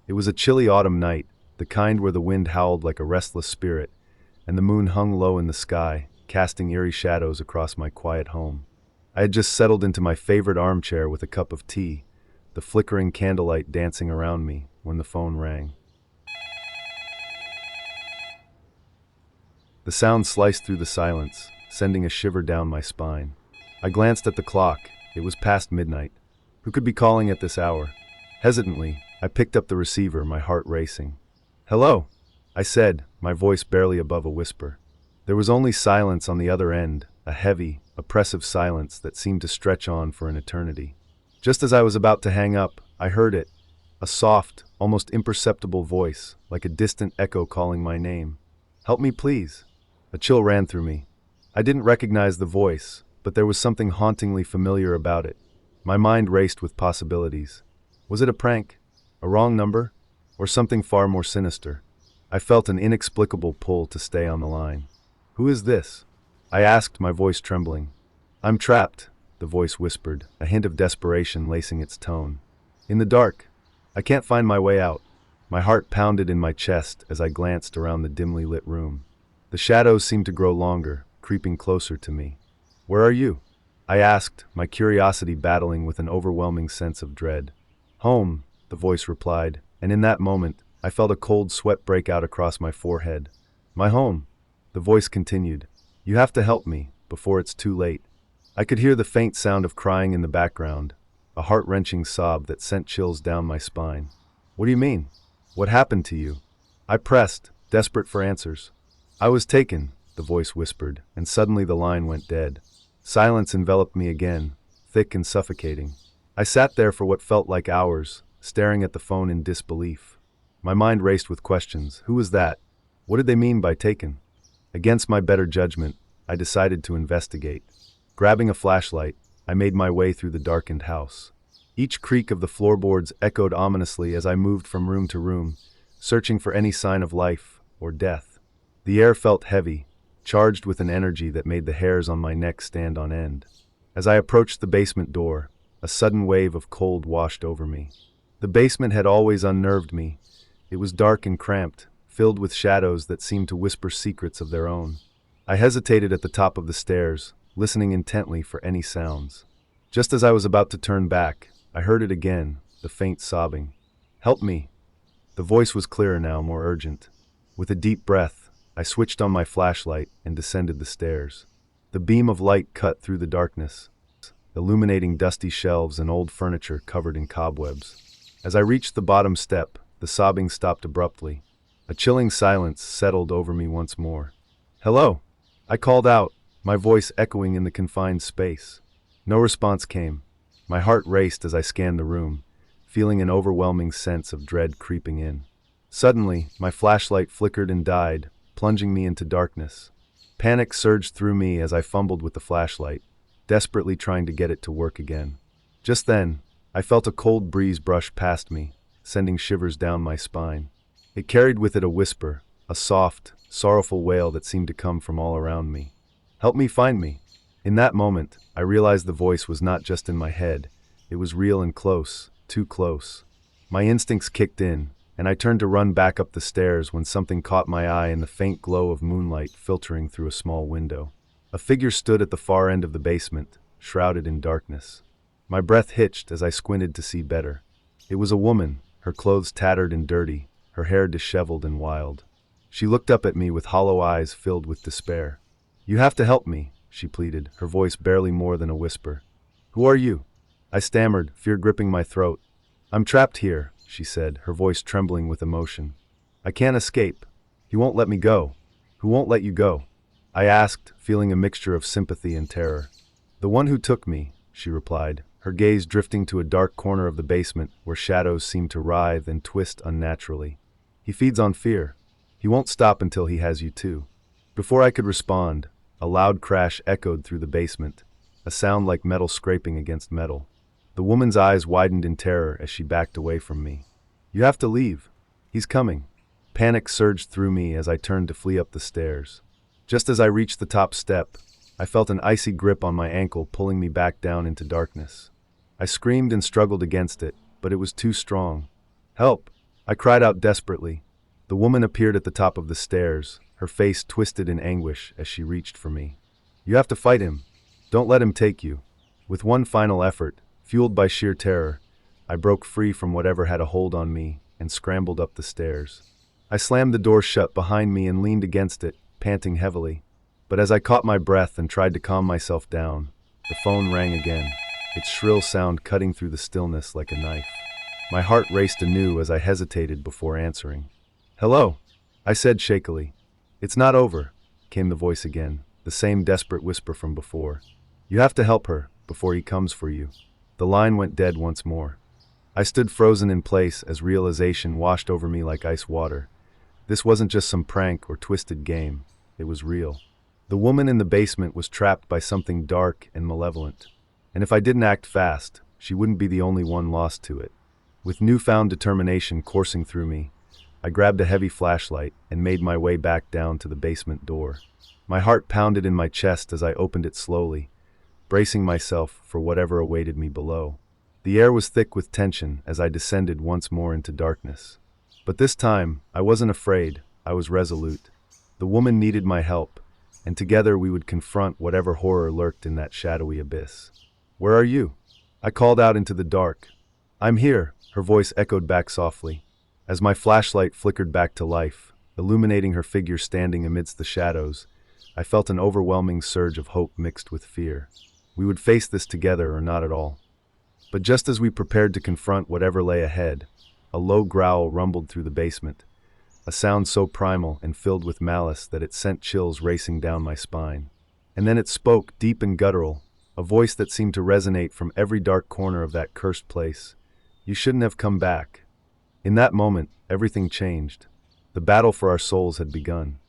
It was a chilly autumn night, the kind where the wind howled like a restless spirit, and the moon hung low in the sky, casting eerie shadows across my quiet home. I had just settled into my favorite armchair with a cup of tea, the flickering candlelight dancing around me, when the phone rang. The sound sliced through the silence, sending a shiver down my spine. I glanced at the clock. It was past midnight. Who could be calling at this hour? Hesitantly, I picked up the receiver, my heart racing. "Hello," I said, my voice barely above a whisper. There was only silence on the other end, a heavy, oppressive silence that seemed to stretch on for an eternity. Just as I was about to hang up, I heard it, a soft, almost imperceptible voice, like a distant echo calling my name. "Help me, please." A chill ran through me. I didn't recognize the voice, but there was something hauntingly familiar about it. My mind raced with possibilities. Was it a prank? A wrong number? Or something far more sinister? I felt an inexplicable pull to stay on the line. "Who is this?" I asked, my voice trembling. "I'm trapped," the voice whispered, a hint of desperation lacing its tone. "In the dark. I can't find my way out." My heart pounded in my chest as I glanced around the dimly lit room. The shadows seemed to grow longer, creeping closer to me. "Where are you?" I asked, my curiosity battling with an overwhelming sense of dread. "Home," the voice replied, and in that moment, I felt a cold sweat break out across my forehead. "My home," the voice continued. "You have to help me, before it's too late." I could hear the faint sound of crying in the background, a heart-wrenching sob that sent chills down my spine. "What do you mean? What happened to you?" I pressed, desperate for answers. "I was taken," the voice whispered, and suddenly the line went dead. Silence enveloped me again, thick and suffocating. I sat there for what felt like hours, staring at the phone in disbelief. My mind raced with questions. Who was that? What did they mean by taken? Against my better judgment, I decided to investigate. Grabbing a flashlight, I made my way through the darkened house. Each creak of the floorboards echoed ominously as I moved from room to room, searching for any sign of life or death. The air felt heavy, charged with an energy that made the hairs on my neck stand on end. As I approached the basement door, a sudden wave of cold washed over me. The basement had always unnerved me. It was dark and cramped, filled with shadows that seemed to whisper secrets of their own. I hesitated at the top of the stairs, listening intently for any sounds. Just as I was about to turn back, I heard it again, the faint sobbing. "Help me." The voice was clearer now, more urgent. With a deep breath, I switched on my flashlight and descended the stairs. The beam of light cut through the darkness, illuminating dusty shelves and old furniture covered in cobwebs. As I reached the bottom step, the sobbing stopped abruptly. A chilling silence settled over me once more. "Hello," I called out, my voice echoing in the confined space. No response came. My heart raced as I scanned the room, feeling an overwhelming sense of dread creeping in. Suddenly, my flashlight flickered and died, plunging me into darkness. Panic surged through me as I fumbled with the flashlight, desperately trying to get it to work again. Just then, I felt a cold breeze brush past me, sending shivers down my spine. It carried with it a whisper, a soft, sorrowful wail that seemed to come from all around me. "Help me find me." In that moment, I realized the voice was not just in my head. It was real and close, too close. My instincts kicked in, and I turned to run back up the stairs when something caught my eye in the faint glow of moonlight filtering through a small window. A figure stood at the far end of the basement, shrouded in darkness. My breath hitched as I squinted to see better. It was a woman, her clothes tattered and dirty, her hair disheveled and wild. She looked up at me with hollow eyes filled with despair. "You have to help me," she pleaded, her voice barely more than a whisper. "Who are you?" I stammered, fear gripping my throat. "I'm trapped here," she said, her voice trembling with emotion. "I can't escape. He won't let me go." "Who won't let you go?" I asked, feeling a mixture of sympathy and terror. "The one who took me," she replied, her gaze drifting to a dark corner of the basement where shadows seemed to writhe and twist unnaturally. "He feeds on fear. He won't stop until he has you too." Before I could respond, a loud crash echoed through the basement, a sound like metal scraping against metal. The woman's eyes widened in terror as she backed away from me. "You have to leave. He's coming." Panic surged through me as I turned to flee up the stairs. Just as I reached the top step, I felt an icy grip on my ankle pulling me back down into darkness. I screamed and struggled against it, but it was too strong. "Help!" I cried out desperately. The woman appeared at the top of the stairs, her face twisted in anguish as she reached for me. You have to fight him. Don't let him take you. With one final effort, fueled by sheer terror, I broke free from whatever had a hold on me and scrambled up the stairs. I slammed the door shut behind me and leaned against it, panting heavily. But as I caught my breath and tried to calm myself down, the phone rang again, its shrill sound cutting through the stillness like a knife. My heart raced anew as I hesitated before answering. Hello, I said shakily. It's not over, came the voice again, the same desperate whisper from before. You have to help her before he comes for you. The line went dead once more. I stood frozen in place as realization washed over me like ice water. This wasn't just some prank or twisted game. It was real. The woman in the basement was trapped by something dark and malevolent. And if I didn't act fast, she wouldn't be the only one lost to it. With newfound determination coursing through me, I grabbed a heavy flashlight and made my way back down to the basement door. My heart pounded in my chest as I opened it slowly, bracing myself for whatever awaited me below. The air was thick with tension as I descended once more into darkness. But this time, I wasn't afraid, I was resolute. The woman needed my help, and together we would confront whatever horror lurked in that shadowy abyss. Where are you? I called out into the dark. I'm here, her voice echoed back softly. As my flashlight flickered back to life, illuminating her figure standing amidst the shadows, I felt an overwhelming surge of hope mixed with fear. We would face this together or not at all. But just as we prepared to confront whatever lay ahead, a low growl rumbled through the basement, a sound so primal and filled with malice that it sent chills racing down my spine. And then it spoke, deep and guttural, a voice that seemed to resonate from every dark corner of that cursed place. You shouldn't have come back. In that moment, everything changed. The battle for our souls had begun.